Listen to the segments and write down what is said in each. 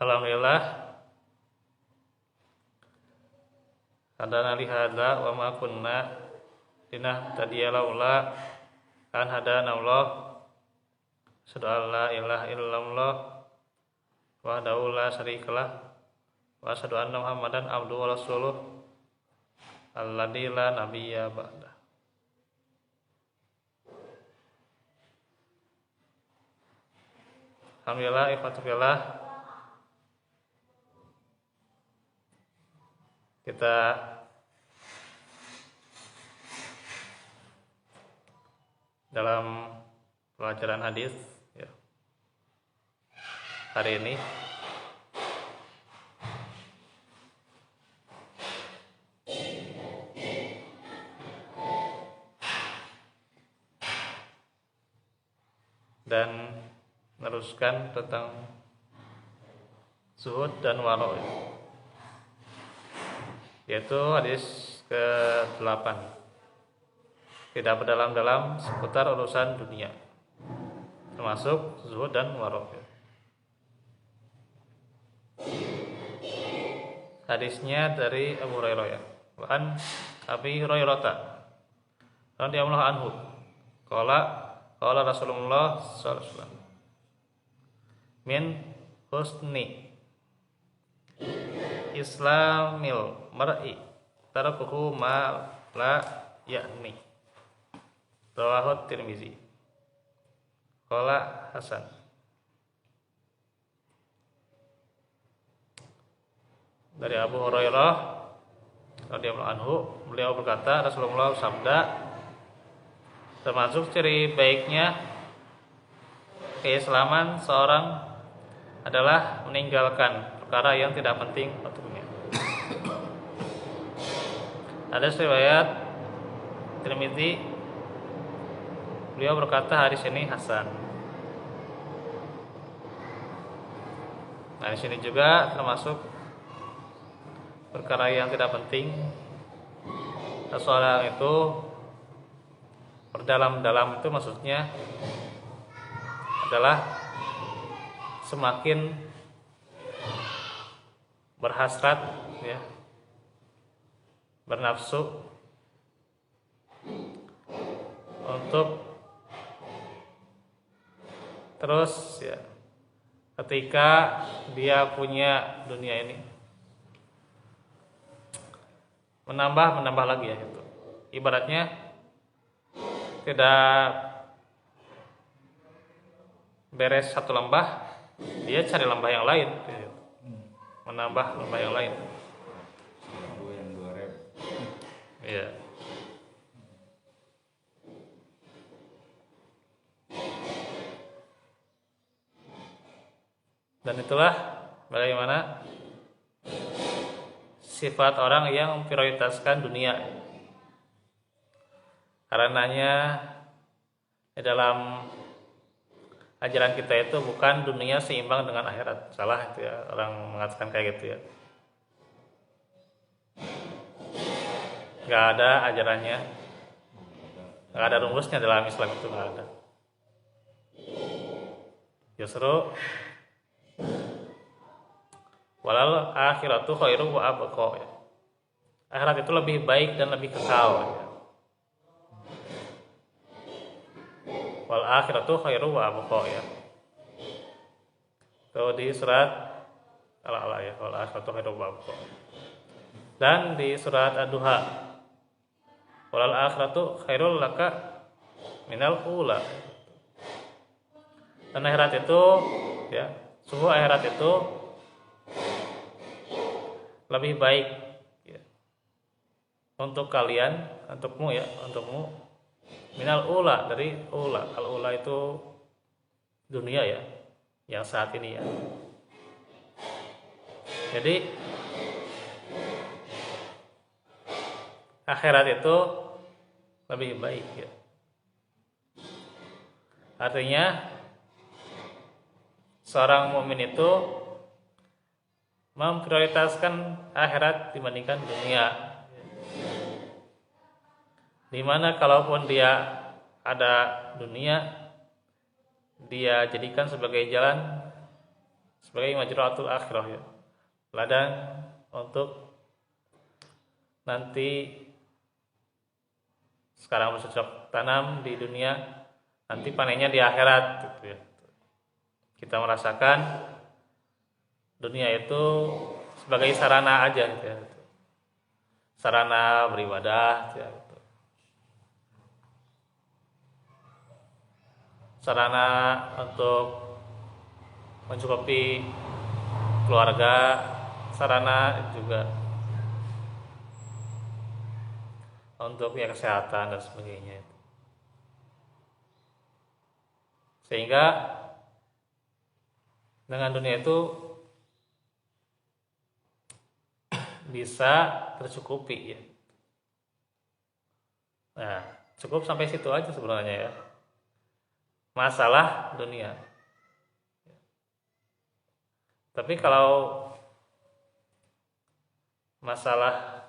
Alhamdulillah, hadana li hadza wa ma kunna linahtadiya laula an hadana Allah. Asyhadu an la ilaha illallah wahdahu la syarikalah wa asyhadu anna Muhammadan abduhu wa rasuluh alladzi la nabiyya ba'da. Alhamdulillah, ikhwatillah, kita dalam pelajaran hadis ya, hari ini dan meneruskan tentang zuhud dan waro, yaitu hadis ke-8, tidak berdalam-dalam seputar urusan dunia, termasuk zuhud dan waro. Hadisnya dari Abu Hurairah ya. An Abi Hurairah radhiyallahu anhu qala Rasulullah sallallahu alaihi wasallam min husni islamil mar'i tarakuhu ma la ya'ni, rawahu Tirmizi, qala hasan. Dari Abu Hurairah radhiyallahu anhu, beliau berkata, Rasulullah sabda, termasuk ciri baiknya keislaman seorang adalah meninggalkan perkara yang tidak penting untuknya. Ada riwayat Tirmizi, beliau berkata hadis ini hasan. Nah, di sini juga termasuk perkara yang tidak penting. Seseorang itu berdalam-dalam itu maksudnya adalah semakin berhasrat ya, bernafsu untuk terus ya, ketika dia punya dunia ini menambah lagi ya, itu ibaratnya tidak beres satu lembah, dia cari lembah yang lain, menambah lembah yang lain. Iya. Dan itulah bagaimana sifat orang yang memprioritaskan dunia. Karenanya di dalam ajaran kita itu bukan dunia seimbang dengan akhirat. Salah itu ya, orang mengatakan kayak gitu ya. Gak ada ajarannya, gak ada rumusnya dalam Islam, itu gak ada. Justru walal akhiratu khairu wa abqa ya. Akhirat itu lebih baik dan lebih kekal ya. Wal akhiratu khairu wa abqa ya. Itu di surat Al-A'la ya, wal akhiratu khairu wa abqa. Dan di surat Ad-Duha, wal akhiratu khairul laka minal ula. Dan akhirat itu ya, sungguh akhirat itu lebih baik ya, untuk kalian, untukmu ya, untukmu minal ula, dari ula. Al ula itu dunia ya, yang saat ini ya. Jadi akhirat itu lebih baik ya. Artinya seorang mukmin itu memprioritaskan akhirat dibandingkan dunia. Dimana kalaupun dia ada dunia, dia jadikan sebagai jalan sebagai majru'atul akhirah ya, ladang untuk nanti sekarang bercocok tanam di dunia, nanti panennya di akhirat gitu ya. Kita merasakan dunia itu sebagai sarana aja gitu ya. Sarana beribadah gitu ya. Sarana untuk mencukupi keluarga, sarana juga untuk ya kesehatan dan sebagainya. Sehingga dengan dunia itu bisa tercukupi ya. Nah, cukup sampai situ aja sebenarnya ya. Masalah dunia. Tapi kalau masalah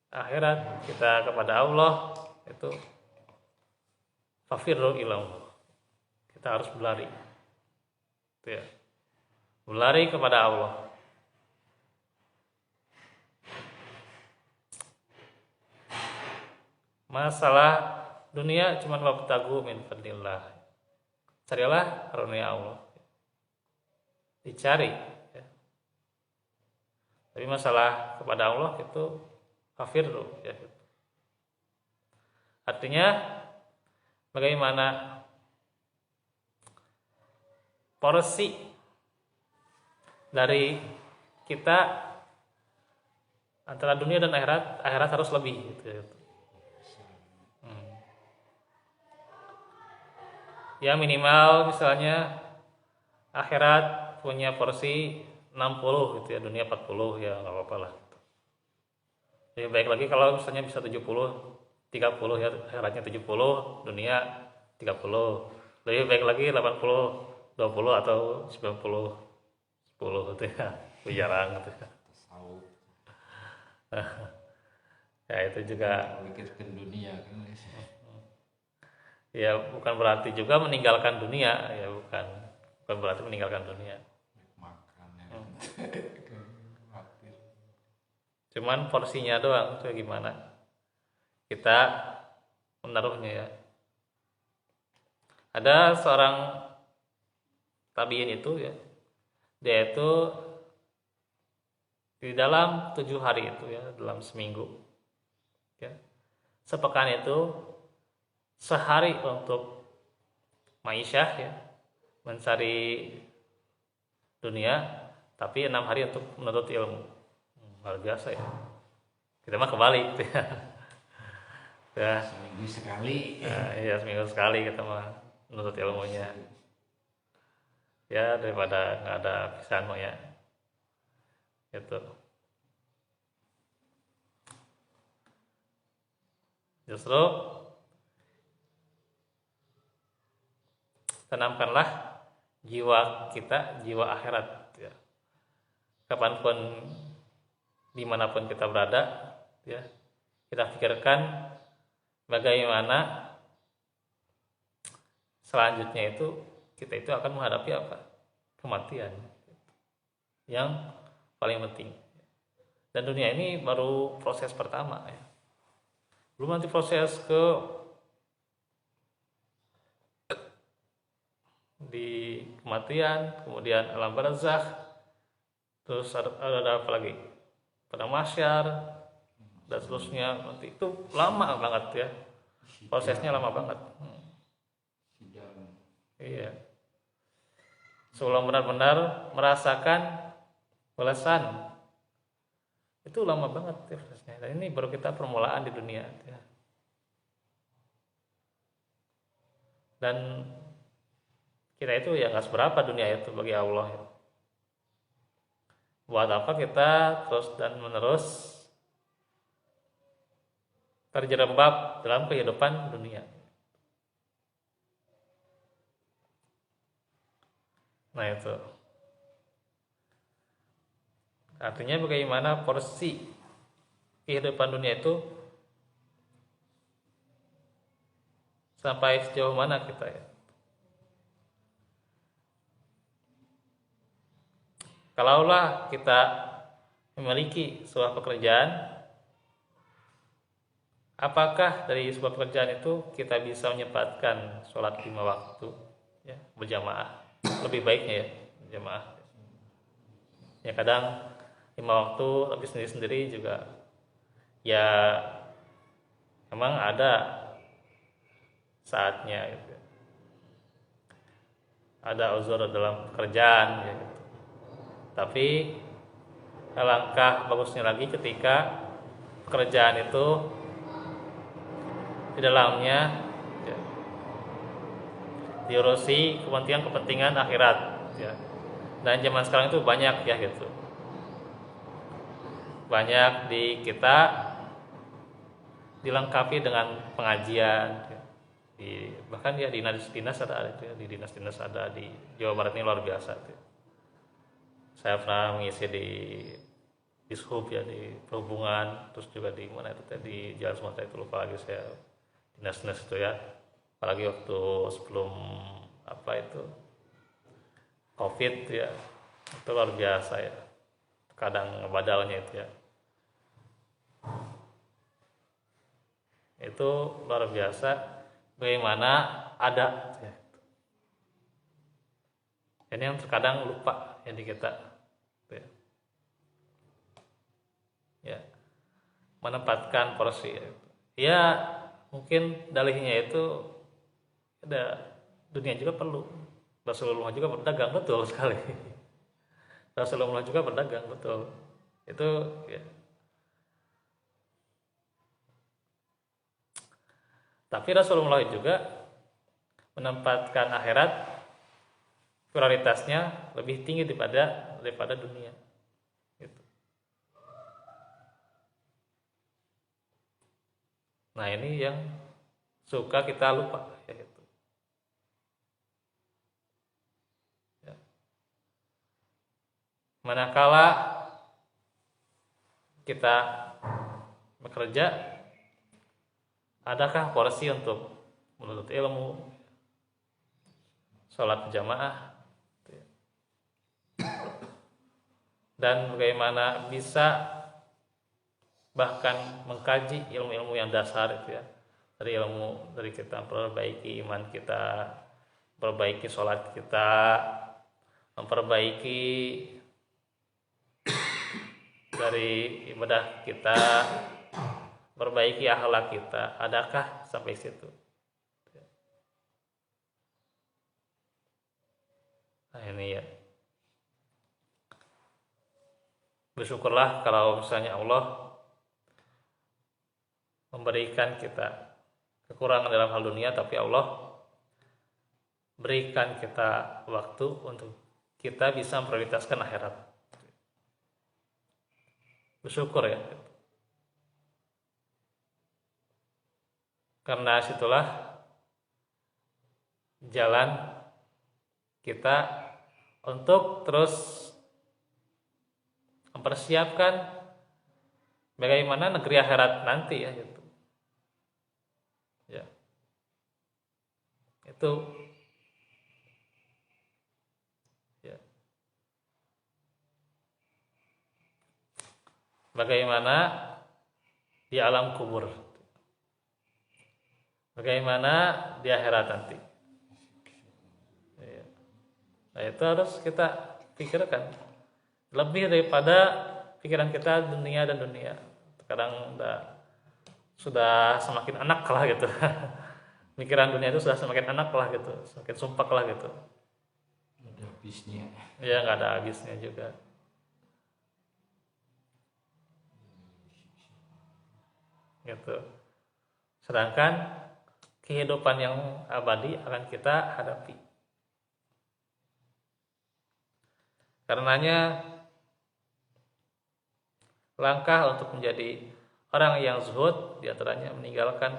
akhirat kita kepada Allah itu fafirru ilallah. Kita harus berlari. Itu ya. Berlari kepada Allah. Masalah dunia cuma wabtagu min fadlillah. Carilah karunia Allah. Dicari ya. Tapi masalah kepada Allah itu kafirru ya. Artinya bagaimana porsi dari kita antara dunia dan akhirat harus lebih gitu ya. Ya minimal misalnya akhirat punya porsi 60 gitu ya, dunia 40 ya nggak apa-apa lah. Lebih baik lagi kalau misalnya bisa 70, 30 ya, akhiratnya 70, dunia 30. Lebih baik lagi 80, 20 atau 90, 10 gitu ya, jarang gitu ya. Ya itu juga memikirkan dunia kan. Ya bukan berarti juga meninggalkan dunia ya, bukan berarti meninggalkan dunia. Makan ya. Cuman porsinya doang itu gimana kita menaruhnya ya. Ada seorang tabiin itu ya, dia itu di dalam 7 hari itu ya, dalam seminggu ya, sepekan itu sehari untuk maisyah ya, mencari dunia, tapi 6 hari untuk menuntut ilmu. Luar biasa ya. Kita mah kebalik gitu ya. Ya. Seminggu sekali. Nah, iya seminggu sekali kita mah menuntut ilmunya. Ya daripada nggak ada pisahan mah ya. Gitu. Justru tanamkanlah jiwa kita, jiwa akhirat ya. Kapanpun dimanapun kita berada ya, kita pikirkan bagaimana selanjutnya itu kita itu akan menghadapi apa? Kematian yang paling penting. Dan dunia ini baru proses pertama ya. Belum nanti proses ke di kematian, kemudian alam barzakh, terus ada apa lagi? Pada mahsyar dan seterusnya. Nanti itu lama banget ya. Prosesnya lama banget. Iya. Sebelum benar-benar merasakan balasan itu lama banget ya prosesnya. Dan ini baru kita permulaan di dunia ya. Dan kita itu ya nggak seberapa dunia itu bagi Allah ya. Buat apa kita terus dan menerus terjerembab dalam kehidupan dunia. Nah itu artinya bagaimana porsi kehidupan dunia itu sampai sejauh mana kita ya. Kalaulah kita memiliki sebuah pekerjaan, apakah dari sebuah pekerjaan itu kita bisa menyempatkan sholat 5 waktu ya, berjamaah? Lebih baiknya ya berjamaah. Ya kadang 5 waktu tapi sendiri-sendiri juga ya memang ada saatnya gitu. Ada uzur dalam pekerjaan ya gitu. Tapi alangkah bagusnya lagi ketika pekerjaan itu di dalamnya ya, diurusi kepentingan akhirat ya. Dan zaman sekarang itu banyak ya gitu. Banyak di kita dilengkapi dengan pengajian ya. Bahkan ya di dinas ada itu ya, di dinas ada di Jawa Barat ini luar biasa ya. Saya pernah mengisi di Dishub ya, di perhubungan, terus juga di mana itu di Jalan Sumatera itu lupa lagi saya, dinas-dinas itu ya. Apalagi waktu sebelum apa itu COVID ya, itu luar biasa ya, kadang ngebadalnya itu ya, itu luar biasa bagaimana ada ya. Ini yang terkadang lupa ya di kita ya. Ya, menempatkan porsi ya, mungkin dalihnya itu ada dunia juga perlu. Rasulullah juga berdagang, betul sekali. Rasulullah juga berdagang, betul. Itu ya. Tapi Rasulullah juga menempatkan akhirat prioritasnya lebih tinggi daripada dunia. Gitu. Nah ini yang suka kita lupa ya gitu. Ya. Manakala kita bekerja, adakah porsi untuk menuntut ilmu, sholat berjamaah, dan bagaimana bisa bahkan mengkaji ilmu-ilmu yang dasar itu ya, dari kita memperbaiki iman kita, memperbaiki sholat kita, memperbaiki dari ibadah kita, perbaiki akhlak kita. Adakah sampai situ? Nah ini ya, bersyukurlah kalau misalnya Allah memberikan kita kekurangan dalam hal dunia, tapi Allah berikan kita waktu untuk kita bisa memprioritaskan akhirat. Bersyukur ya. Karena situlah jalan kita untuk terus mempersiapkan bagaimana negeri akhirat nanti ya gitu. Ya. Itu ya. Bagaimana di alam kubur, bagaimana di akhirat nanti ya. Nah itu harus kita pikirkan lebih daripada pikiran kita dunia. Kadang sudah semakin anak lah gitu. Pikiran dunia itu sudah semakin anak lah gitu, semakin sumpah lah gitu. Nggak ada habisnya. Ya nggak ada habisnya juga. Gitu. Sedangkan kehidupan yang abadi akan kita hadapi. Karenanya langkah untuk menjadi orang yang zuhud diantaranya meninggalkan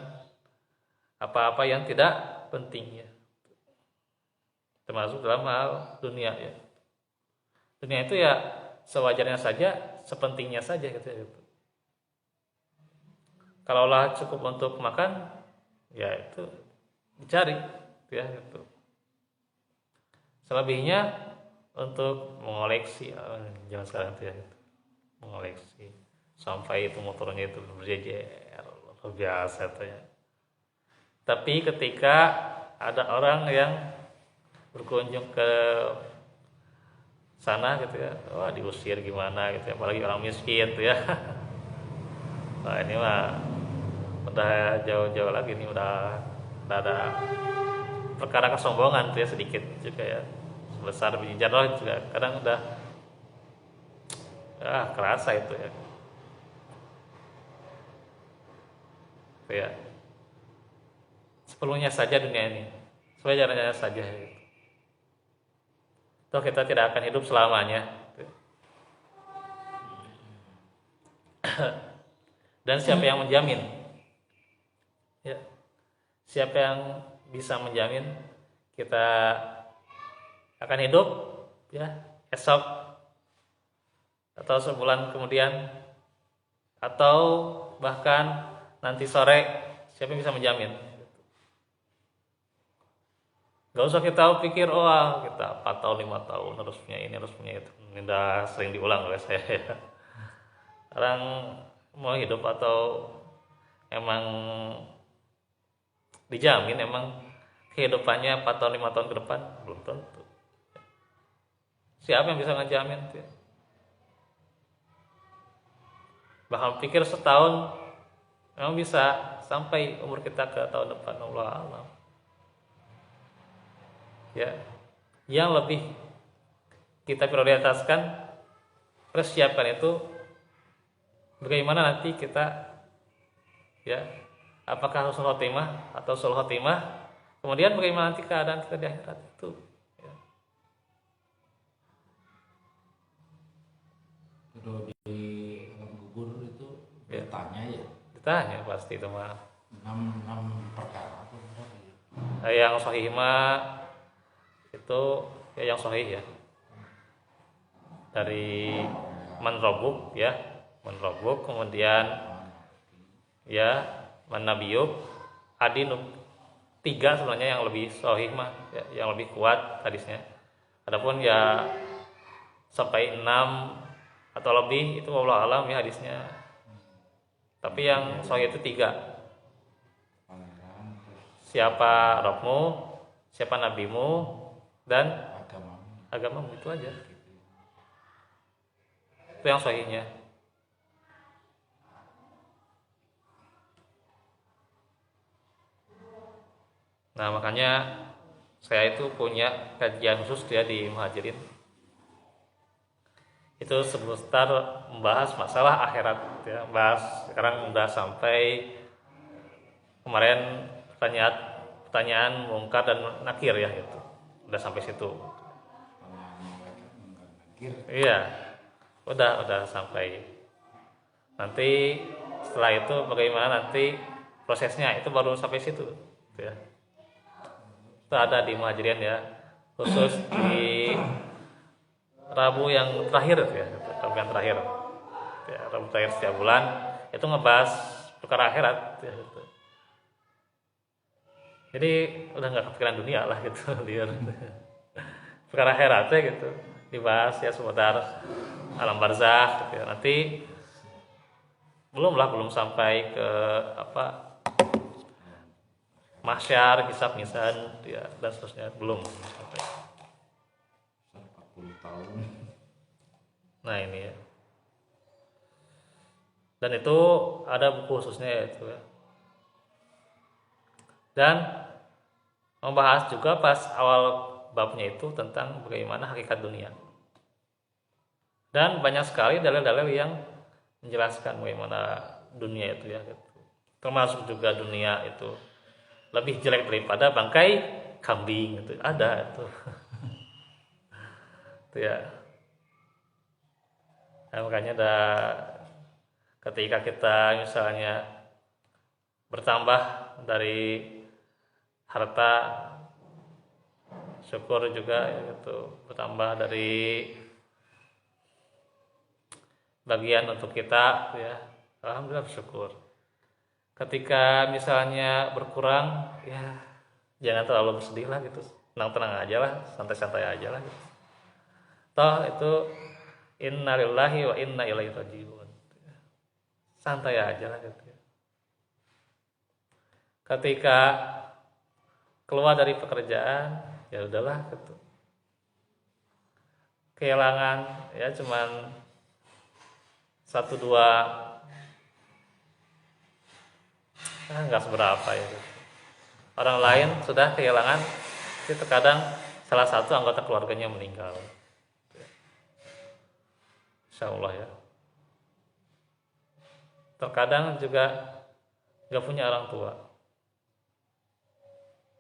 apa-apa yang tidak penting ya, termasuk dalam hal dunia ya. Dunia itu ya sewajarnya saja, sepentingnya saja gitu ya. Kalaulah cukup untuk makan, ya itu dicari ya gitu. Selebihnya untuk mengoleksi zaman sekarang itu ya, mengoleksi sampai itu motornya itu berjejer luar biasa tuh ya. Tapi ketika ada orang yang berkunjung ke sana gitu ya, wah diusir gimana gitu ya, apalagi orang miskin tuh ya. Nah ini mah udah jauh-jauh lagi nih, udah ada perkara kesombongan tuh ya sedikit juga ya, sebesar biji jarod juga kadang udah kerasa itu ya. Itu ya sepenuhnya saja dunia ini, sewajarnya saja gitu. Toh kita tidak akan hidup selamanya gitu. Dan siapa yang menjamin ya, siapa yang bisa menjamin kita akan hidup ya esok atau sebulan kemudian atau bahkan nanti sore, siapa yang bisa menjamin? Gak usah kita pikir kita 4 tahun 5 tahun harus punya ini harus punya itu, ini udah sering diulang oleh saya ya. Orang mau hidup atau emang dijamin emang kehidupannya 4 tahun 5 tahun ke depan, belum tentu. Siapa yang bisa ngejamin tuh ya? Bahkan pikir setahun memang bisa sampai umur kita ke tahun depan, Allah alam ya. Yang lebih kita prioritaskan, persiapkan itu bagaimana nanti kita ya, apakah husnul khotimah atau sul khotimah, kemudian bagaimana nanti keadaan kita di akhirat itu ya. Kalau di alam kubur itu Ya. Ditanya pasti itu mah 6 perkara apa berapa ya? yang sahih mah itu ya, yang sahih ya dari man robuk ya, man robuk, kemudian ya man nabiyuk, adinuk, 3 sebenarnya yang lebih sahih mah ya, yang lebih kuat hadisnya. Adapun ya sampai 6 atau lebih itu wallahu alam ya hadisnya. Tapi yang sahih itu 3. Siapa Rabbmu, siapa nabimu, dan agamamu, itu aja. Itu yang sahihnya. Nah makanya saya itu punya kajian khusus dia di Muhajirin. Itu sebentar membahas masalah akhirat ya, bahas sekarang udah sampai kemarin pertanyaan mungkar dan nakir ya, itu udah sampai situ. Iya, udah sampai. Nanti setelah itu bagaimana nanti prosesnya, itu baru sampai situ ya. Itu ada di Muhajirin ya, khusus di Rabu yang terakhir ya, Rabu yang terakhir ya, Rabu terakhir setiap bulan itu ngebahas perkara akhirat ya, gitu. Jadi udah nggak kepikiran dunia lah gitu liar. Perkara akhiratnya gitu dibahas ya seputar alam barzakh gitu ya. Nanti belum sampai ke mahsyar, hisab mizan ya, dan seterusnya belum sampai. 40 tahun. Nah ini ya. Dan itu ada buku khususnya yaitu ya. Dan membahas juga pas awal babnya itu tentang bagaimana hakikat dunia. Dan banyak sekali dalil-dalil yang menjelaskan bagaimana dunia itu ya gitu. Termasuk juga dunia itu lebih jelek daripada bangkai kambing itu, ada itu. Itu ya. Nah, makanya ketika kita misalnya bertambah dari harta, syukur juga ya gitu, bertambah dari bagian untuk kita ya, alhamdulillah bersyukur. Ketika misalnya berkurang ya jangan terlalu bersedih lah gitu, tenang-tenang aja lah, santai-santai aja lah gitu. Toh itu innalillahi wa inna ilaihi rajiun. Santai aja lah gitu. Ketika keluar dari pekerjaan, ya udahlah gitu. Kehilangan ya cuman 1-2, nggak seberapa ya gitu. Orang lain sudah kehilangan, itu terkadang salah satu anggota keluarganya meninggal. Insya Allah ya. Terkadang juga nggak punya orang tua.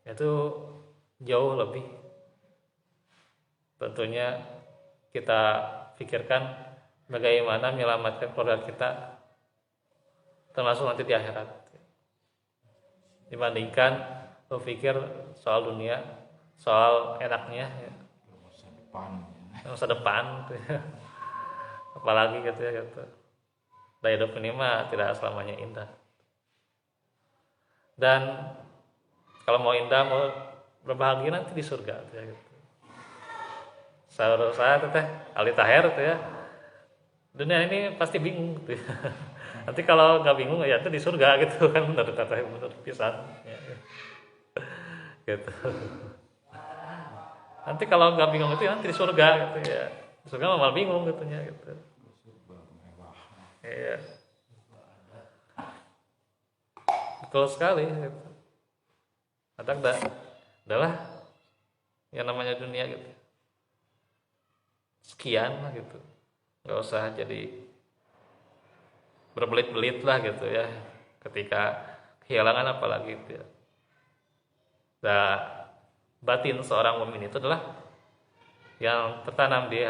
Itu jauh lebih tentunya kita pikirkan bagaimana menyelamatkan keluarga kita, termasuk nanti di akhirat, dibandingkan berpikir soal dunia, soal enaknya ya. Masa depan gitu ya. Apalagi gitu ya gitu. Dan hidup ini mah tidak selamanya indah. Dan kalau mau indah, mau berbahagia nanti di surga gitu. Saya teh Ali Taher gitu ya. Dunia ini pasti bingung gitu ya. Nanti kalau nggak bingung ya itu di surga gitu kan, menurut kata menurut pisan ya. Gitu. Nanti kalau nggak bingung itu nanti di surga gitu ya. Di surga malah bingung gitunya gitu. Iya. Betul sekali gitu. Adalah yang namanya dunia gitu. Sekian lah gitu. Nggak usah jadi berbelit-belit lah gitu ya. Ketika kehilangan apalagi gitu ya. Nah, batin seorang mukmin itu adalah yang tertanam di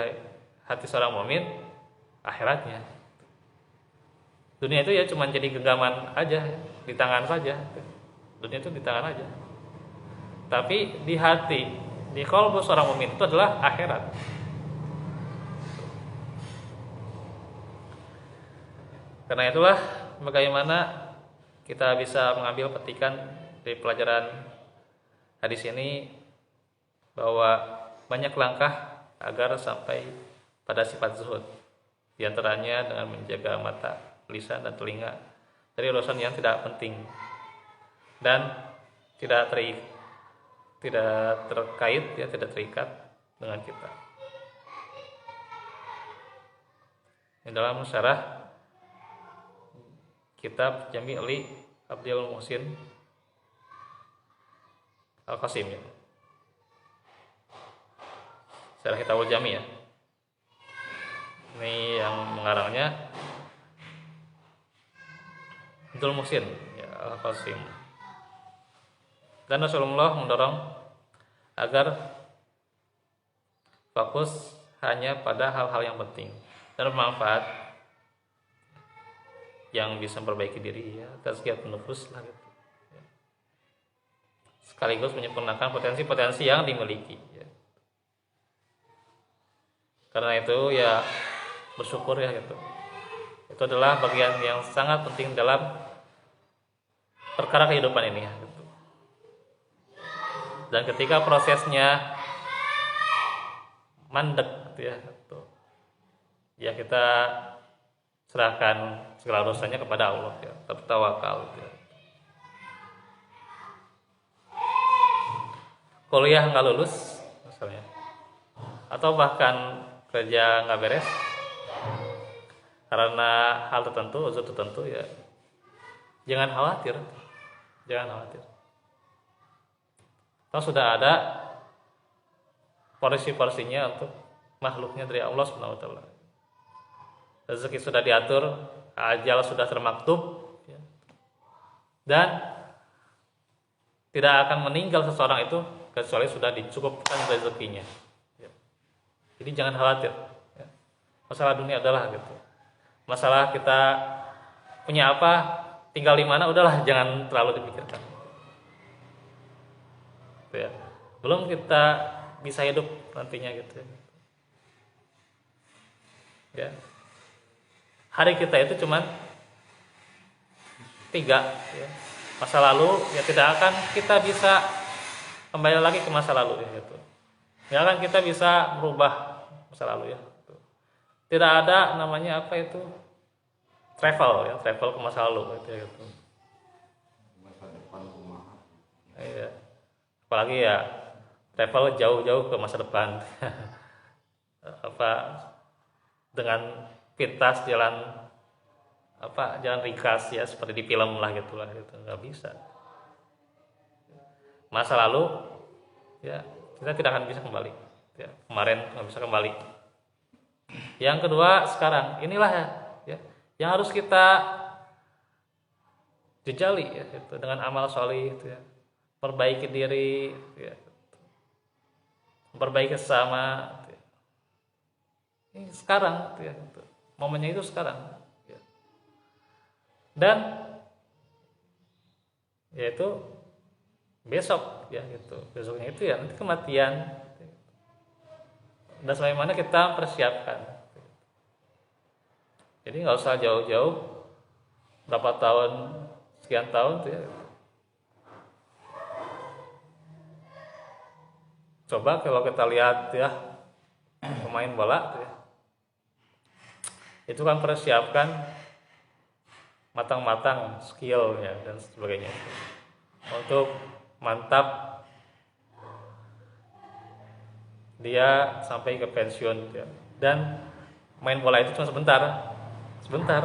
hati seorang mukmin akhiratnya. Dunia itu ya cuma jadi genggaman aja, di tangan saja. Dunia itu di tangan aja. Tapi di hati, di qalbu seorang mukmin itu adalah akhirat. Karena itulah bagaimana kita bisa mengambil petikan dari pelajaran hadis ini, bahwa banyak langkah agar sampai pada sifat zuhud. Di antaranya dengan menjaga mata, lisan dan telinga dari urusan yang tidak penting dan tidak terkait ya, tidak terikat dengan kita. Di dalam syarah kitab Jami' li Abdul Muhsin Al-Qasim ya. Syarah Kitabul Jami' ya. Ini yang mengarangnya Abdul Muhsin ya, Al-Qasim. Dan Rasulullah mendorong agar fokus hanya pada hal-hal yang penting dan bermanfaat, yang bisa memperbaiki diri ya, tazkiyatun nufus lah gitu. Sekaligus menyempurnakan potensi-potensi yang dimiliki ya. Karena itu ya bersyukur ya gitu. Itu adalah bagian yang sangat penting dalam perkara kehidupan ini ya, gitu. Dan ketika prosesnya mandek gitu ya, gitu, ya kita serahkan segala urusannya kepada Allah ya, bertawakal gitu ya. Kuliah nggak lulus misalnya, atau bahkan kerja nggak beres karena hal tertentu, uzur tertentu ya, jangan khawatir. Toh sudah ada porsi-porsinya untuk makhluknya dari Allah Subhanahu wa taala. Rezeki sudah diatur, ajal sudah termaktub ya. Dan tidak akan meninggal seseorang itu kecuali sudah dicukupkan rezekinya ya. Jadi jangan khawatir ya. Masalah dunia adalah gitu. Masalah kita punya apa, tinggal di mana, udahlah jangan terlalu dipikirkan gitu ya. Belum kita bisa hidup nantinya gitu ya. Hari kita itu cuman 3 ya. Masa lalu ya tidak akan kita bisa kembali lagi ke masa lalu ya, gitu. Tidak akan kita bisa merubah masa lalu ya. Tidak ada namanya apa itu travel ya, travel ke masa lalu gitu ya gitu. Masa depan kumaha. Iya. Apalagi ya travel jauh-jauh ke masa depan. Apa dengan pintas jalan apa jalan ringkas ya seperti di film lah gitulah gitu, nggak bisa. Masa lalu ya kita tidak akan bisa kembali ya, kemarin nggak bisa kembali. Yang kedua sekarang inilah ya yang harus kita jejali ya itu dengan amal solih itu ya, perbaiki diri ya, perbaiki sesama ya. Ini sekarang ya, gitu. Momennya itu sekarang ya. Dan yaitu besok ya gitu, besoknya itu ya nanti kematian. Dan sebagaimana kita persiapkan. Jadi nggak usah jauh-jauh berapa tahun, sekian tahun tuh ya. Coba kalau kita lihat ya pemain bola tuh ya, itu kan persiapkan matang-matang skill ya dan sebagainya untuk mantap dia sampai ke pensiun ya. Dan main bola itu cuma sebentar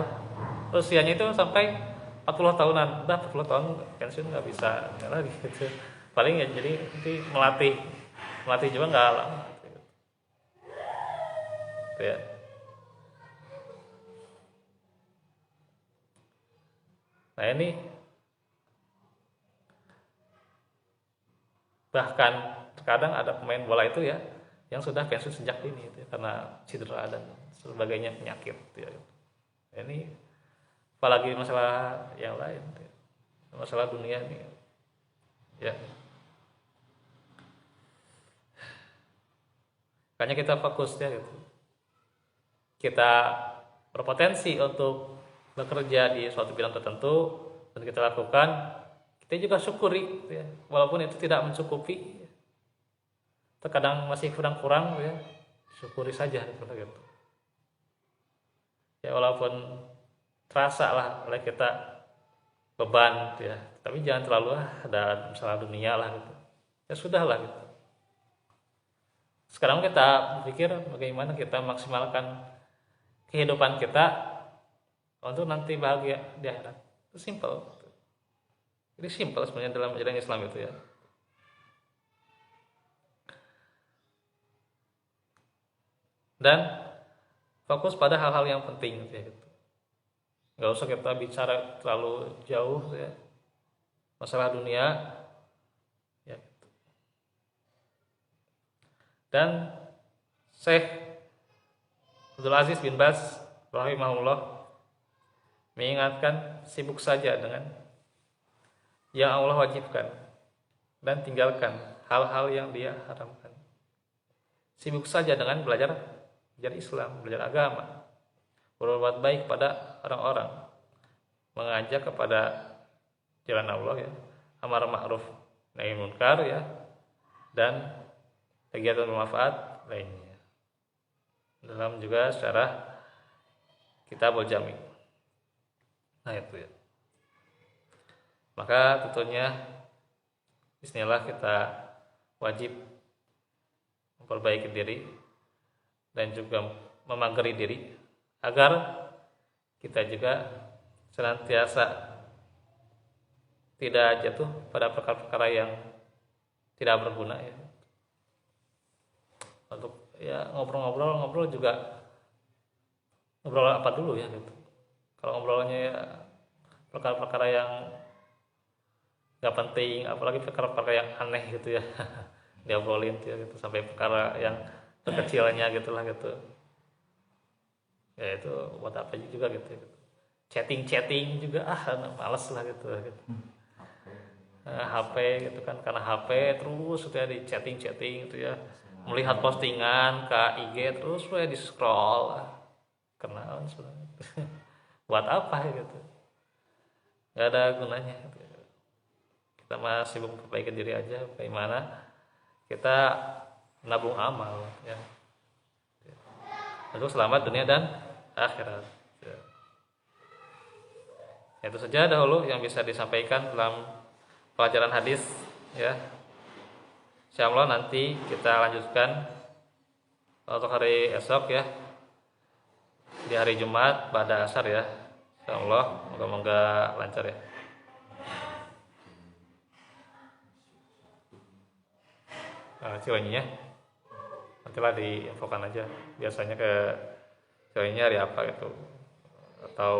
usianya itu sampai 40 tahunan, udah 40 tahun pensiun nggak bisa ya lagi gitu. Paling ya jadi nanti melatih juga nggak lama gitu. Ya. Nah ini bahkan terkadang ada pemain bola itu ya yang sudah pensiun sejak dini itu ya, karena cedera dan sebagainya penyakit gitu ya. Ini apalagi masalah yang lain gitu ya. Masalah dunia ini ya. Makanya kita fokus ya gitu. Kita berpotensi untuk bekerja di suatu bidang tertentu dan kita lakukan, kita juga syukuri gitu ya. Walaupun itu tidak mencukupi, terkadang masih kurang-kurang ya, syukuri saja gitu. Ya walaupun terasa lah oleh kita beban gitu ya, tapi jangan terlalu ada masalah dunia lah gitu. Ya sudah lah gitu. Sekarang kita berpikir bagaimana kita maksimalkan kehidupan kita untuk nanti bahagia di akhirat. Itu simple. Ini simple sebenarnya dalam ajaran Islam itu ya. Dan fokus pada hal-hal yang penting gitu. Nggak usah kita bicara terlalu jauh ya. Masalah dunia ya. Dan Syekh Abdul Aziz bin Baz rahimahullah mengingatkan sibuk saja dengan yang Allah wajibkan dan tinggalkan hal-hal yang Dia haramkan. Sibuk saja dengan belajar Islam, belajar agama, berbuat baik pada orang-orang, mengajak kepada jalan Allah ya, amar ma'ruf nahi munkar ya, dan kegiatan bermanfaat lainnya. Dalam juga secara Kitabul Jami. Nah itu ya. Maka tentunya bismillah kita wajib memperbaiki diri dan juga memagari diri agar kita juga senantiasa tidak jatuh pada perkara-perkara yang tidak berguna ya. Untuk ya ngobrol juga ngobrol apa dulu ya gitu. Kalau ngobrolnya ya perkara-perkara yang nggak penting, apalagi perkara-perkara yang aneh gitu ya diobrolin ya gitu, sampai perkara yang terkecilnya gitulah gitu. Ya itu buat apa juga gitu. Chatting juga males lah gitu. HP gitu kan, karena HP terus sudah di chatting gitu ya, melihat postingan ke IG terus sudah di scroll, kenal sebenarnya buat apa gitu, nggak ada gunanya gitu. Kita masih memperbaiki diri aja, bagaimana kita nabung amal ya. untuk selamat dunia dan akhirat. Ya. Itu saja dahulu yang bisa disampaikan dalam pelajaran hadis ya. Insyaallah nanti kita lanjutkan untuk hari esok ya, di hari Jumat pada asar ya. Insyaallah moga-moga lancar ya. Cilenyinya nantilah diinfokan aja, biasanya ke Cilenyi hari apa gitu, atau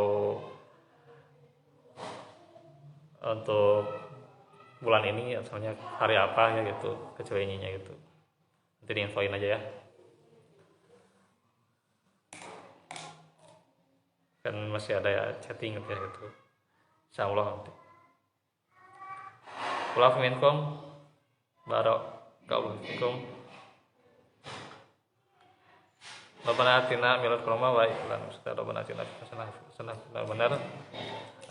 untuk bulan ini asalnya hari apa ya gitu ke Cilenyinya gitu, nanti diinfoin aja ya, kan masih ada ya chatting gitu ya gitu. Insyaallah nanti. Walafu minkum barakallahu fikum. Rabbana atina min ladunka rahmah wa lan Rabbana atina hasanah benar.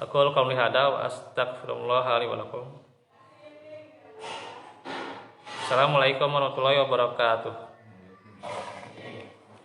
Aku qauli hada wa astaghfirullah li wa lakum. Assalamualaikum warahmatullahi wabarakatuh.